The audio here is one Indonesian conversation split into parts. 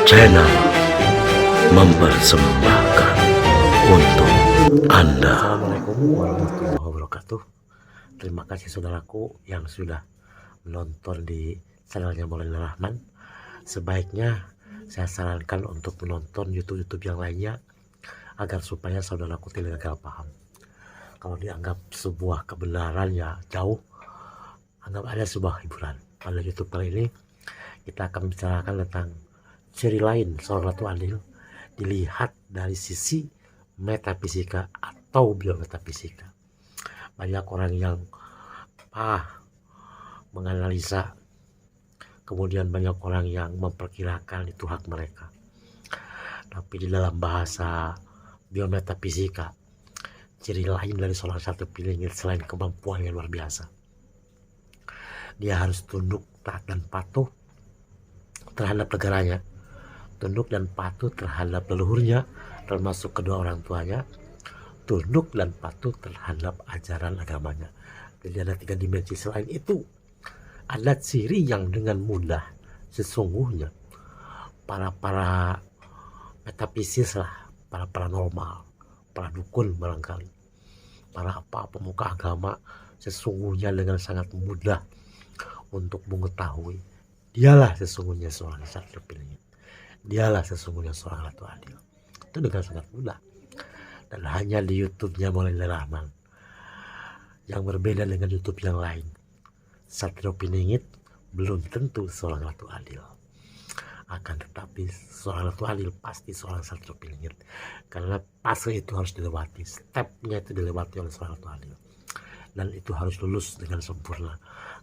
Channel mempersembahkan untuk Anda. Assalamualaikum warahmatullahi wabarakatuh. Terima kasih saudaraku yang sudah menonton di channelnya Maulana Rahman. Sebaiknya saya sarankan untuk menonton YouTube yang lainnya agar supaya saudaraku tidak gagal paham. Kalau dianggap sebuah kebenaran ya jauh, anggap ada sebuah hiburan. Pada YouTube kali ini kita akan membicarakan tentang ciri lain seorang Ratu Adil dilihat dari sisi metafisika atau biometafisika. Banyak orang yang menganalisa, kemudian banyak orang yang memperkirakan itu hak mereka. Tapi di dalam bahasa biometafisika, ciri lain dari seorang satu pilih selain kemampuan yang luar biasa, dia harus tunduk, taat dan patuh terhadap negaranya, tunduk dan patuh terhadap leluhurnya termasuk kedua orang tuanya, tunduk dan patuh terhadap ajaran agamanya. Jadi ada 3 dimensi. Selain itu ada ciri yang dengan mudah sesungguhnya para metafisis lah, para paranormal, para dukun barangkali, para pemuka agama sesungguhnya dengan sangat mudah untuk mengetahui dialah sesungguhnya seorang Satrio Piningit, dialah sesungguhnya seorang Ratu Adil. Itu dengan sangat mudah. Dan hanya di YouTube-nya Maulana Rahman yang berbeda dengan YouTube yang lain. Satrio Piningit belum tentu seorang Ratu Adil. Akan tetapi seorang Ratu Adil pasti seorang Satrio Piningit. Karena fase itu harus dilewati, stepnya itu dilewati oleh seorang Ratu Adil. Dan itu harus lulus dengan sempurna.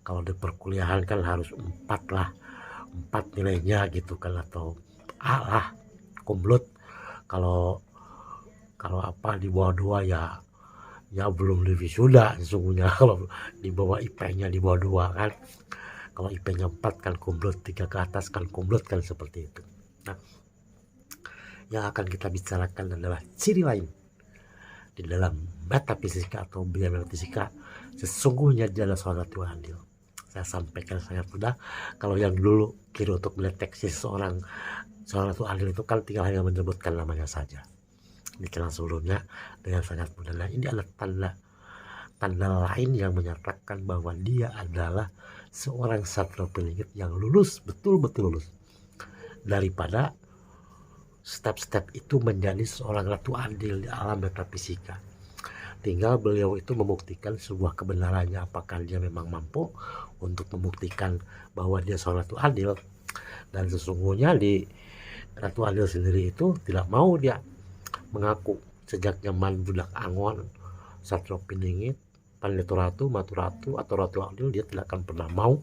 Kalau di perkuliahan kan harus 4 nilainya gitu kan, atau A lah, kumlot. Kalau di bawah 2 ya belum lebih sudah sesungguhnya. Kalau di bawah IP-nya di bawah 2 kan, kalau IP-nya 4 kan kumlot, 3 ke atas kan kumlot kan, seperti itu. Nah, yang akan kita bicarakan adalah ciri lain di dalam metafisika atau biometafisika sesungguhnya dia adalah seorang Ratu Adil. Saya sampaikan sangat mudah. Kalau yang dulu kira untuk mendeteksi seorang Ratu Adil itu kan tinggal hanya menyebutkan namanya saja di channel sebelumnya dengan sangat mudah. Nah, ini adalah tanda lain yang menyatakan bahwa dia adalah seorang Satrio Piningit yang lulus, betul-betul lulus daripada step-step itu menjadi seorang Ratu Adil di alam metafisika. Tinggal beliau itu membuktikan sebuah kebenarannya, apakah dia memang mampu untuk membuktikan bahwa dia seorang Ratu Adil. Dan sesungguhnya di Ratu Adil sendiri itu tidak mau dia mengaku. Sejak zaman budak Angon, Satrio Piningit, Pandito Ratu, Matu Ratu atau Ratu Adil, dia tidak akan pernah mau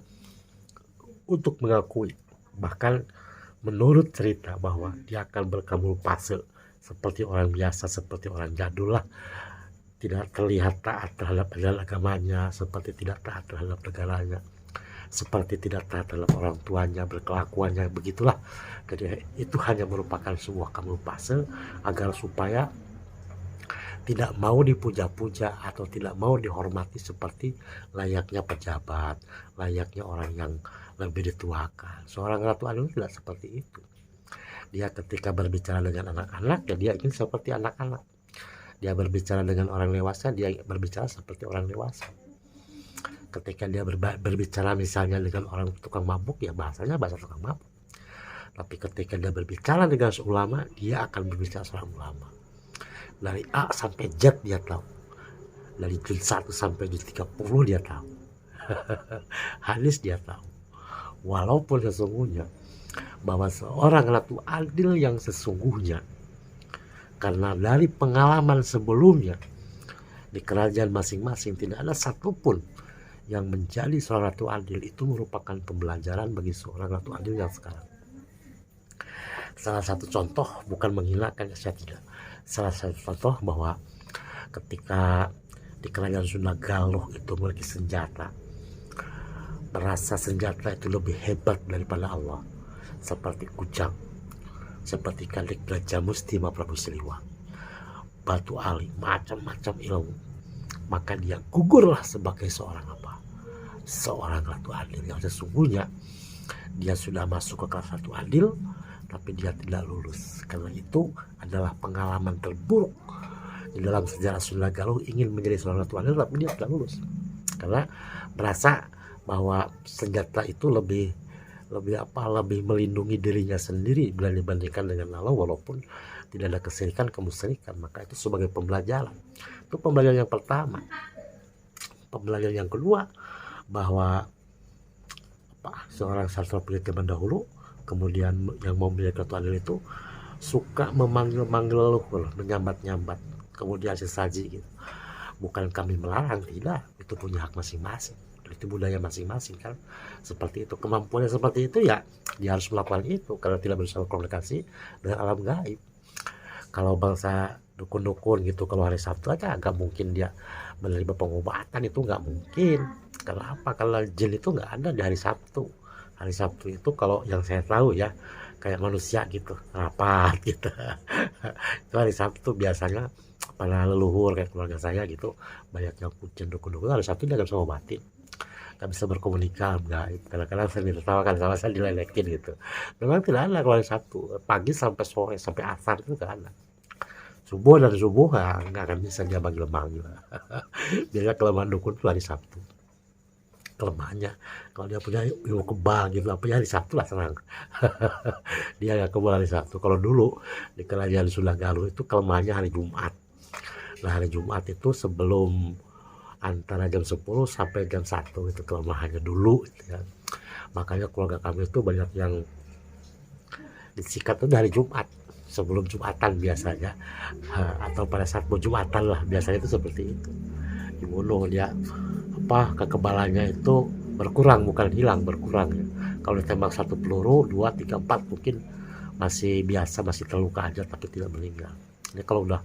untuk mengakui. Bahkan menurut cerita bahwa dia akan berkamuflase seperti orang biasa, seperti orang jadul lah, tidak terlihat taat terhadap ajaran agamanya, seperti tidak taat terhadap negaranya, seperti tidak taat terhadap orang tuanya, berkelakuannya begitulah. Jadi itu hanya merupakan sebuah kamuflase agar supaya tidak mau dipuja-puja atau tidak mau dihormati seperti layaknya pejabat, layaknya orang yang lebih dituakan. Seorang Ratu Adil tidak seperti itu. Dia ketika berbicara dengan anak-anak ya dia ingin seperti anak-anak. Dia berbicara dengan orang dewasa, dia berbicara seperti orang dewasa. Ketika dia berbicara misalnya dengan orang tukang mabuk, ya bahasanya bahasa tukang mabuk. Tapi ketika dia berbicara dengan seulama, dia akan berbicara seorang ulama. Dari A sampai Z dia tahu. Dari juz 1 sampai juz 30 dia tahu. Hadis dia tahu. Walaupun sesungguhnya bahwa seorang Ratu Adil yang sesungguhnya, karena dari pengalaman sebelumnya di kerajaan masing-masing tidak ada satupun yang menjadi seorang Ratu Adil, itu merupakan pembelajaran bagi seorang Ratu Adil yang sekarang. Salah satu contoh, bukan menghinakan, saya tidak. Salah satu contoh bahwa ketika di kerajaan Sunda Galuh itu memiliki senjata, merasa senjata itu lebih hebat daripada Allah, seperti kujang, seperti Kalik Gajah Musti Prabu Siliwangi, Batu Ali, macam-macam ilmu, maka dia gugurlah sebagai seorang seorang Ratu Adil yang sesungguhnya dia sudah masuk ke kelas Ratu Adil tapi dia tidak lulus. Karena itu adalah pengalaman terburuk di dalam sejarah Sunda Galuh ingin menjadi seorang Ratu Adil tapi dia tidak lulus. Karena merasa bahwa senjata itu lebih melindungi dirinya sendiri bila dibandingkan dengan Allah, walaupun tidak ada kesyirikan kemusyrikan. Maka itu sebagai pembelajaran. Itu pembelajaran yang pertama. Pembelajaran yang kedua, bahwa seorang sastra pendidik zaman dahulu, kemudian yang mau menjadi Ratu Adil itu suka memanggil-manggil leluhur, menyambat-nyambat, kemudian sesaji gitu. Bukan kami melarang, tidak, itu punya hak masing-masing, itu budaya masing-masing kan. Seperti itu, kemampuannya seperti itu ya dia harus melakukan itu karena tidak bisa berkomunikasi dengan alam gaib. Kalau bangsa dukun-dukun gitu, kalau hari Sabtu aja agak mungkin dia menerima pengobatan, itu nggak mungkin. Karena apa? Kalau jin itu nggak ada di hari Sabtu. Hari Sabtu itu kalau yang saya tahu ya, kayak manusia gitu, rapat gitu. Itu hari Sabtu biasanya para leluhur kayak keluarga saya gitu, banyak yang kucing dukun-dukun, hari Sabtu dia nggak bisa ngobatin, nggak bisa berkomunikasi, nggak. Kadang-kadang saya ditertawakan sama saya, diledekin gitu. Memang tidak ada kalau hari Sabtu, pagi sampai sore sampai asar itu nggak ada. Subuh dan subuh nggak akan bisa dia manggil-manggil. Biasanya kelemahan dukun itu hari Sabtu. Kelemahannya kalau dia punya ilmu kebal gitu apa ya, hari Sabtu lah senang. Dia nggak kebal hari Sabtu. Kalau dulu di kerajaan Sunda Galuh itu kelemahannya hari Jumat. Nah hari Jumat itu sebelum antara jam 10 sampai jam 1 itu kelemahannya dulu gitu kan. Makanya keluarga kami itu banyak yang disikat itu dari Jumat, sebelum Jumatan biasanya, atau pada saat mau Jumatan lah biasanya itu seperti itu, dibunuh dia. Kekebalannya itu berkurang, bukan hilang, berkurang ya. Kalau ditembak 1 peluru, 2, 3, 4 mungkin masih biasa, masih terluka aja tapi tidak meninggal. Ini kalau udah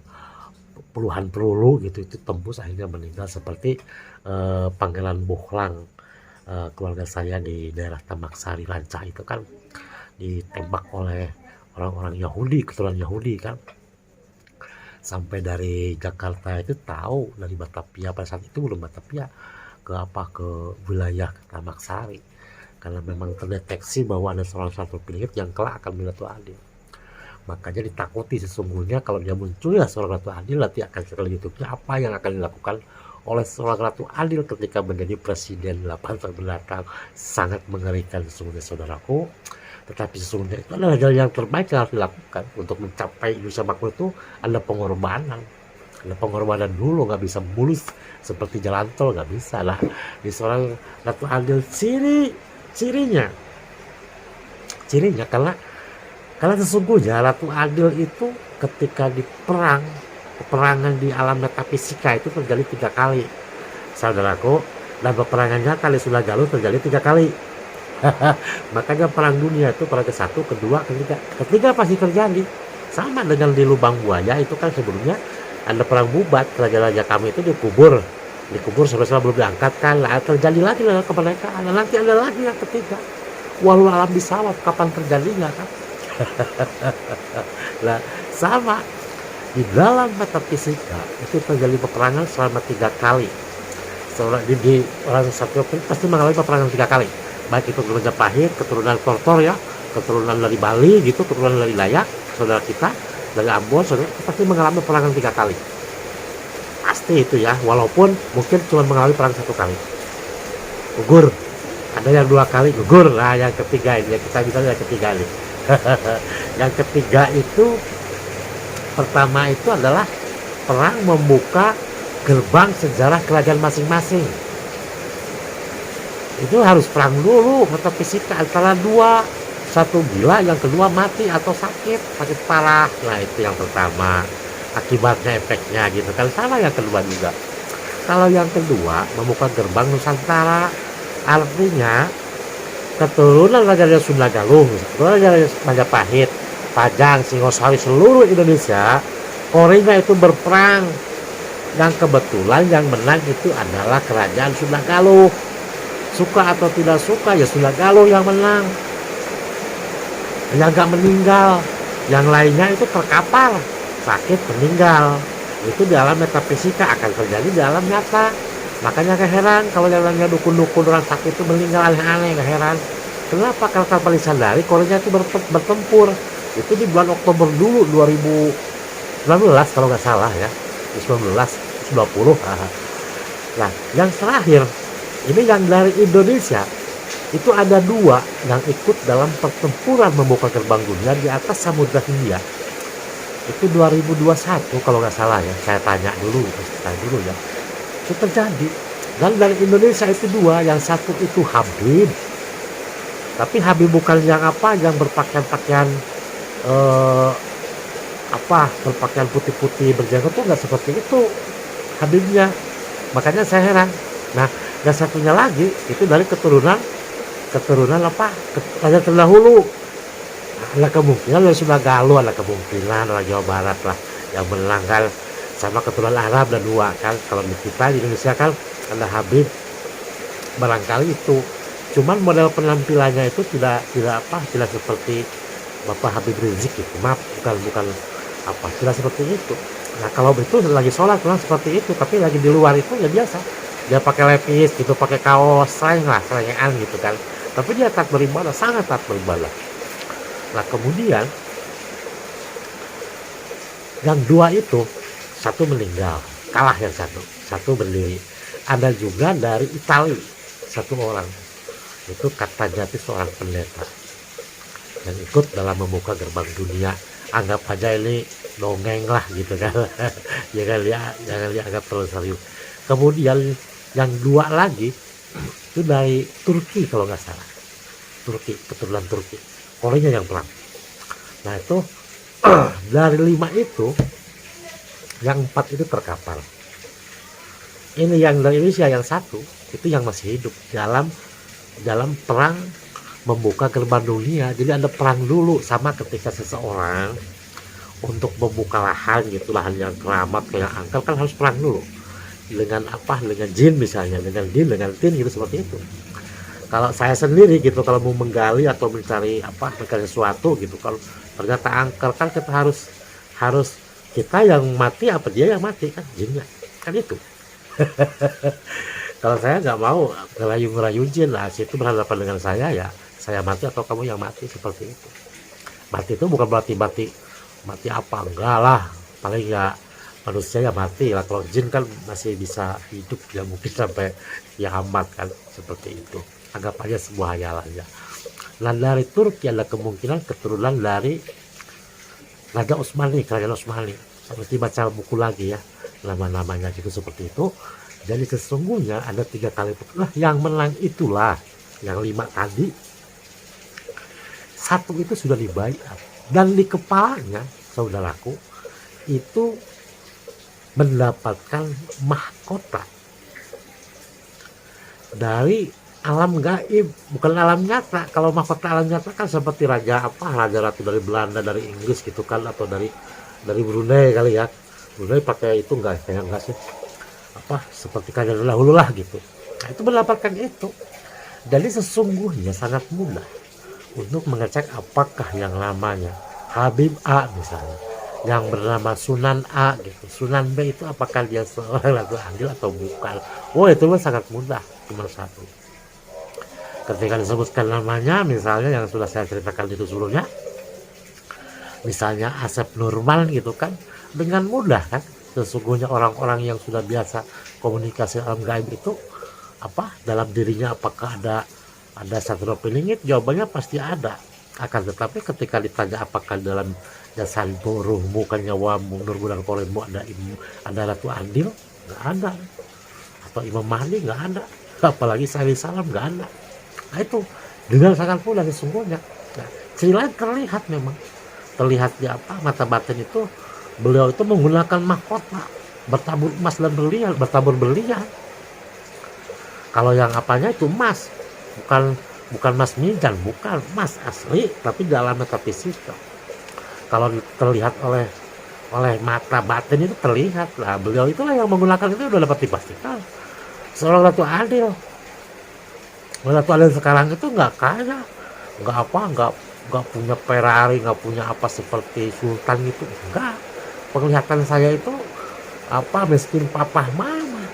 puluhan peluru gitu itu tembus akhirnya meninggal, seperti Pangeran Bohlang, keluarga saya di daerah Tamak Sari Lancah itu kan ditembak oleh orang-orang Yahudi, keturunan Yahudi kan. Sampai dari Jakarta itu tahu, dari Batavia, pada saat itu belum Batavia, ke wilayah Tamak Sari, karena memang terdeteksi bahwa ada seorang satu penyidik yang kelak akan menjadi Ratu Adil. Makanya ditakuti sesungguhnya kalau dia muncul ya seorang Ratu Adil, nanti akan sekali YouTube-nya apa yang akan dilakukan oleh seorang Ratu Adil ketika menjadi presiden 8 tahun mendatang. Sangat mengerikan sesungguhnya saudaraku, tetapi sesungguhnya itu adalah jalan yang terbaik yang harus dilakukan untuk mencapai Indonesia makmur. Itu ada pengorbanan dulu, nggak bisa mulus seperti jalan tol, nggak bisa lah. Di seorang Ratu Adil cirinya karena sesungguhnya Ratu Adil itu ketika di peperangan di alam metafisika itu terjadi 3 kali saudaraku, dan peperangannya kali Sunda Galuh terjadi 3 kali. Makanya perang dunia itu perang ke-1, kedua, ketiga pasti terjadi. Sama dengan di Lubang Buaya itu kan sebelumnya ada perang Bubat, raja-raja kami itu dikubur sampai belum diangkat kan, terjadi lagi kemerdekaan. Nanti ada lagi yang ketiga, walau alam bisawab, kapan terjadinya kan. Nah sama di dalam metafisika itu terjadi peperangan selama 3 kali. Di orang Satrio pasti mengalami peperangan 3 kali, baik itu keturunan Japahit, keturunan Tortor ya, keturunan dari Bali gitu, keturunan dari Dayak, saudara kita dari Ambon, saudara pasti mengalami peperangan 3 kali. Pasti itu ya, walaupun mungkin cuma mengalami perang 1 kali gugur, ada yang 2 kali gugur. Nah yang ketiga ini, kita bisa yang ketiga nih. Yang ketiga itu, pertama itu adalah perang membuka gerbang sejarah kerajaan masing-masing. Itu harus perang dulu, metafisika antara dua, satu gila, yang kedua mati atau sakit parah. Nah itu yang pertama, akibatnya efeknya gitu kan. Sama yang kedua juga. Kalau yang kedua membuka gerbang Nusantara, artinya keturunan raja-raja Sunda Galuh, raja-raja Majapahit, Pajang, Singosari, seluruh Indonesia, Korea itu berperang. Dan kebetulan yang menang itu adalah kerajaan Sunda Galuh. Suka atau tidak suka ya Sunda Galuh yang menang. Yang gak meninggal, yang lainnya itu terkapar, sakit, meninggal. Itu dalam metafisika akan terjadi dalam nyata. Makanya gak heran kalau yang namanya dukun-dukun orang sakit itu meninggal aneh-aneh, gak heran. Kenapa? Karena tanpa disadari Korea itu bertempur itu di bulan Oktober dulu 2019 kalau nggak salah ya, 1920. Nah, yang terakhir ini yang dari Indonesia itu ada 2 yang ikut dalam pertempuran membuka gerbang dunia di atas Samudra Hindia. Itu 2021 kalau nggak salah ya, saya tanya dulu ya. Itu terjadi. Dan dari Indonesia itu 2, yang satu itu Habib. Tapi Habib bukan yang yang berpakaian eh, berpakaian putih-putih berjenggot tuh nggak seperti itu Habibnya. Makanya saya heran. Nah, yang satunya lagi itu dari keturunan raja terdahulu. Ada kemungkinan yang sudah galuh, ada kemungkinan orang Jawa Barat lah yang menang kan, sama keturunan Arab dan 2 kan. Kalau di kita di Indonesia kan ada Habib, barangkali itu. Cuman model penampilannya itu tidak seperti Bapak Habib Rizik gitu. Maaf, bukan tidak seperti itu. Nah, kalau itu lagi sholat memang seperti itu, tapi lagi di luar itu ya biasa. Dia pakai lepis gitu, pakai kaos selengean gitu kan. Tapi dia taat beribadah, sangat taat beribadah. Nah, kemudian yang 2 itu, satu meninggal, kalah yang satu berdiri. Ada juga dari Itali, 1 orang. Itu katanya itu seorang pendeta yang ikut dalam membuka gerbang dunia. Anggap aja ini dongeng lah gitu kan. jangan dianggap terlalu serius. Kemudian yang 2 lagi itu dari Turki kalau nggak salah, keturunan Turki, Korea yang perang. Nah itu dari 5 itu yang 4 itu terkapar. Ini yang dari Indonesia yang 1 itu yang masih hidup dalam perang membuka gerbang dunia. Jadi ada perang dulu, sama ketika seseorang untuk membuka lahan gitu, lahan yang keramat kayak angker kan harus perang dulu dengan dengan jin misalnya, dengan tin gitu, seperti itu. Kalau saya sendiri gitu, kalau mau menggali atau mencari sesuatu gitu, kalau ternyata angker kan kita harus kita yang mati apa dia yang mati kan, jinnya kan itu. Kalau saya nggak mau ngerayu jin lah, situ berhadapan dengan saya saya mati atau kamu yang mati, seperti itu. Mati itu bukan berarti mati enggak lah, paling ya manusia ya mati lah. Kalau jin kan masih bisa hidup ya, mungkin sampai kiamat kan, seperti itu. Anggap aja sebuah hayalan ya. Nah, dari Turki ada kemungkinan keturunan dari Raja Utsmani, Kerajaan Utsmani. Seperti baca buku lagi ya, nama-namanya gitu, seperti itu. Jadi sesungguhnya ada 3 kali yang menang itulah yang 5 tadi. 1 itu sudah dibayar, dan di kepalanya saudaraku itu mendapatkan mahkota dari alam gaib, bukan alam nyata. Kalau mahkota alam nyata kan seperti raja ratu dari Belanda, dari Inggris gitu kan, atau dari Brunei kali ya. Brunei pakai itu enggak sih, seperti kerajaan dahulu lah gitu. Nah, itu mendapatkan itu. Jadi sesungguhnya sangat mudah untuk mengecek apakah yang namanya Habib A misalnya, yang bernama Sunan A gitu, Sunan B itu apakah dia seorang ratu adil atau bukan. Itu sangat mudah, cuma 1. Ketika disebutkan namanya, misalnya yang sudah saya ceritakan itu sebelumnya, misalnya Asep Nurman gitu kan, dengan mudah kan. Sesungguhnya orang-orang yang sudah biasa komunikasi alam gaib itu dalam dirinya apakah ada satu peningit, jawabannya pasti ada. Akan tetapi ketika ditanya apakah dalam jasad ruhmu kan nyawamu nurmu dan kolenmu ada Ratu Adil, nggak ada. Atau Imam Mahdi, nggak ada. Apalagi Salih Salam, nggak ada. Nah itu dengan sangat mudah sesungguhnya. Nah, selain terlihat memang terlihat di mata batin itu, beliau itu menggunakan mahkota bertabur emas dan bertabur berlian. Kalau yang itu emas, bukan emas minjan, bukan emas asli, tapi dalam metafisika. Kalau terlihat oleh mata batin itu terlihat lah, beliau itulah yang menggunakan itu, udah dapat dipastikan seorang Ratu Adil. Ratu Adil sekarang itu nggak kaya, nggak punya Ferrari, nggak punya seperti Sultan gitu, enggak. Penglihatan saya itu miskin papa mama,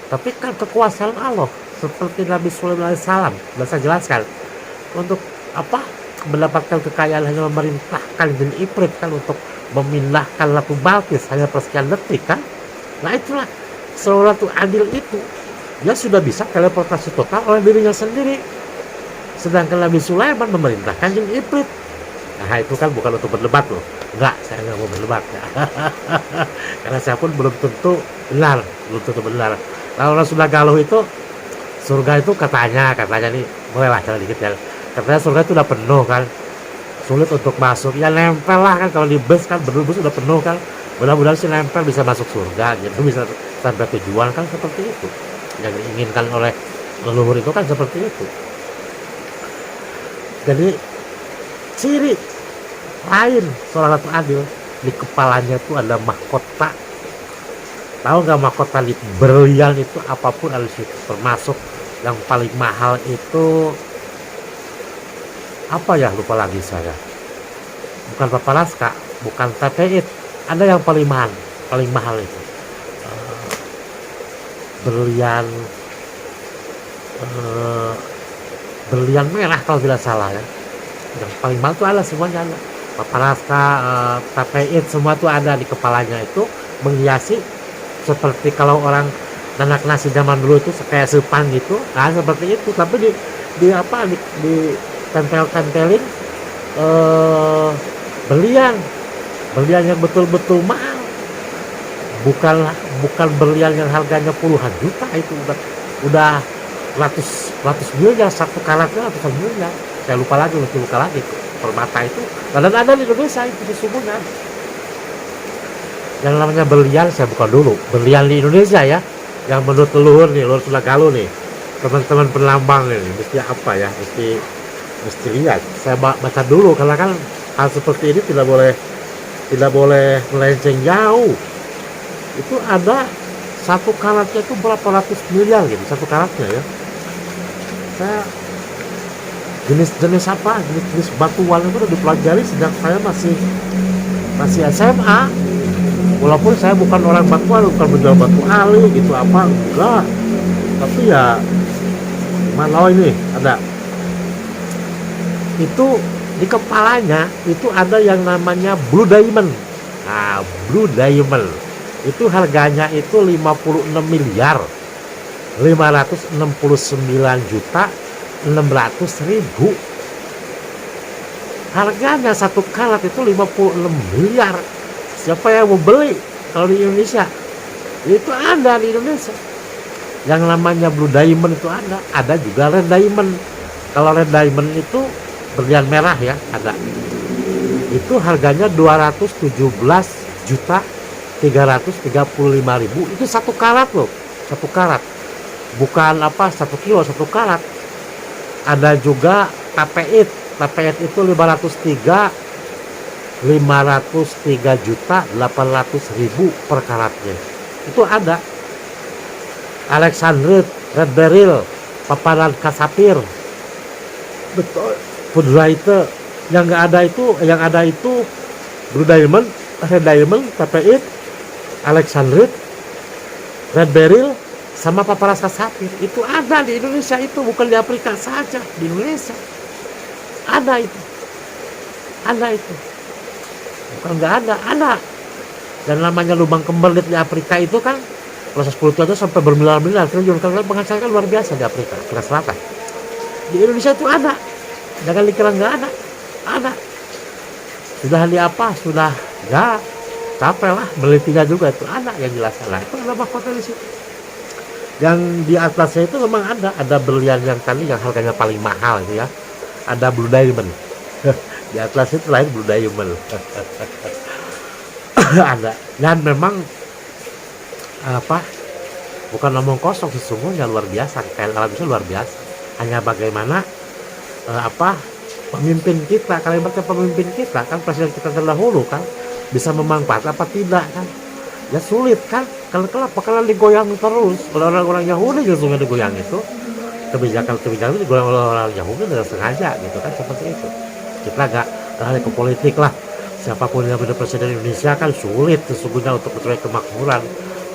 tapi kan kekuasaan Allah seperti Nabi Sulaiman alaihissalam. Dan saya jelaskan untuk mendapatkan kekayaan hanya memerintahkan jin Ifrit kan untuk memindahkan Ratu Balkis hanya persekian detik kan. Nah itulah seorang Ratu Adil itu, dia sudah bisa teleportasi total oleh dirinya sendiri, sedangkan Nabi Sulaiman memerintahkan jin Ifrit. Nah itu kan bukan untuk berdebat loh, enggak, saya nggak mau berdebat ya. Karena saya pun belum tentu benar. Kalau Rasulullah Galuh itu, surga itu katanya nih, bolehlah cara dikit ya, katanya surga itu udah penuh kan, sulit untuk masuk, ya nempel lah kan, kalau di bus kan bus udah penuh kan, mudah-mudahan sih nempel bisa masuk surga gitu, bisa sampai tujuan kan, seperti itu yang diinginkan oleh leluhur itu kan, seperti itu. Jadi ciri lain seorang Ratu Adil, di kepalanya itu ada mahkota. Tahu nggak mahkota di berlian itu apapun ada di situ, termasuk yang paling mahal itu apa ya, lupa lagi saya, bukan paparaska, bukan tapeit, ada yang paling mahal itu berlian berlian merah kalau tidak salah ya, yang paling mahal itu ada, semuanya ada, paparaska, tapeit, semua itu ada di kepalanya, itu menghiasi seperti kalau orang nanak nasi zaman dulu itu kayak sepan gitu, nah seperti itu, tapi di tempel-tempelin berlian yang betul-betul mahal, bukan berlian yang harganya puluhan juta, itu udah ratus miliar, satu karatnya ratusan miliar, saya lupa lagi permata itu, dan ada di Indonesia itu sesungguhnya. Yang namanya berlian saya buka dulu, berlian di Indonesia ya, yang menurut leluhur nih, leluhur Sunda Galuh nih, teman-teman penambang ini mesti apa ya, mesti lihat, saya baca dulu, karena kan hal seperti ini tidak boleh melenceng jauh. Itu ada satu karatnya itu berapa ratus miliar gitu, satu karatnya ya. Saya jenis apa, jenis batuan itu udah dipelajari sejak saya masih SMA. Walaupun saya bukan orang batuan, bukan menjual batu ali gitu apa, enggak, tapi ya mana ini ada itu di kepalanya itu ada yang namanya blue diamond. Nah, blue diamond itu harganya itu 56 miliar 569 juta 600 ribu. Harganya satu karat itu 56 miliar. Siapa yang mau beli? Kalau di Indonesia itu ada, di Indonesia yang namanya blue diamond itu ada juga red diamond. Kalau red diamond itu berlian merah ya, ada, itu harganya 217 juta 335 ribu. Itu satu karat loh, satu karat, bukan apa 1 kilo, satu karat. Ada juga tapeit itu 503 juta 800 ribu per karatnya, itu ada. Alexandrite, red beryl, paparan kasapir, betul, pudrite. Yang ada itu blue diamond, red diamond, tapeit, Alexandrite, red beryl, sama paparas kasapir. Itu ada di Indonesia, itu bukan di Afrika saja, di Indonesia ada itu. Bukan nggak ada. Dan namanya lubang kemberlit di Afrika itu kan proses puluhan itu sampai bermiliar-miliar triliun, karena menghasilkan luar biasa di Afrika Selatan. Di Indonesia itu ada, jangan dikira nggak ada. Sudah nggak capek lah melitinya juga, itu ada yang jelas ada. Itu ada mahkota di situ. Yang di atasnya itu memang ada berlian yang tadi yang harganya paling mahal itu ya, ada blue diamond. Di atlas itu lain blue diamond. Ada. Dan memang bukan omong kosong, sesungguhnya luar biasa, kekayaan alam itu luar biasa. Hanya bagaimana pemimpin kita, kalimatnya pemimpin kita kan, presiden kita terdahulu kan, bisa memanfaatkan apa tidak kan. Ya sulit kan, kalau digoyang terus oleh orang-orang Yahudi, justru digoyang itu, kebijakan itu digoyang oleh orang Yahudi dengan sengaja gitu kan, seperti itu. Kita nggak terlalu ke politik lah, siapapun yang menjadi presiden Indonesia kan sulit sesungguhnya untuk mencari kemakmuran,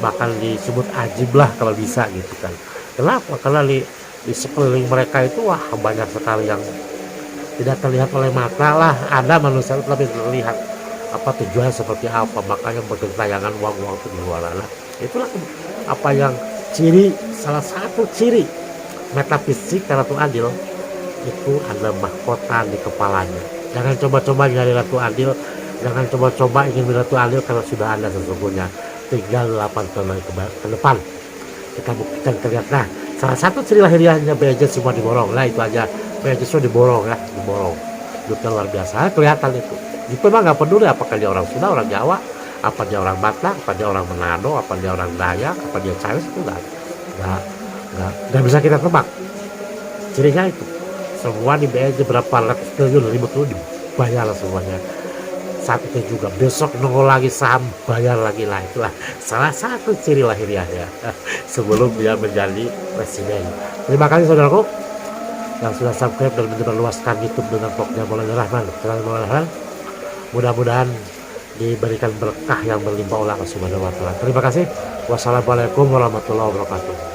bahkan disebut ajib lah kalau bisa gitu kan. Kenapa? Karena di sekeliling mereka itu banyak sekali yang tidak terlihat oleh mata lah, ada manusia tapi terlihat apa tujuannya seperti apa, makanya bergentayangan uang-uang itu di luar sana. Itulah apa yang salah satu ciri metafisik Ratu Adil itu ada mahkota di kepalanya. Jangan coba-coba nyari Ratu Adil, jangan coba-coba ingin Ratu Adil karena sudah ada sesungguhnya. Tinggal 8 tahun ke depan kita buktikan terlihat. Nah, salah satu ciri lahiriahnya BJ semua diborong. Nah itu aja, BJ semua diborong ya, diborong. Itu luar biasa, kelihatan itu. Itu mah nggak peduli apakah dia orang Sunda, orang Jawa, apa dia orang Batak, apa dia orang Manado, apa dia orang Dayak, apa dia Chinese, itu nggak bisa kita tebak. Cirinya itu semua di BJ berapa ratus triliun, ribu triliun dibayar semuanya. Saat itu juga besok nongol lagi saham bayar lagi lah, itulah salah satu ciri lahiriahnya sebelum dia menjadi presiden. Terima kasih saudaraku yang sudah subscribe dan menyebarluaskan YouTube dengan vlognya Maulana Rahman. Mudah-mudahan diberikan berkah yang berlimpah oleh Allah Subhanahu wa taala. Terima kasih. Wassalamualaikum warahmatullahi wabarakatuh.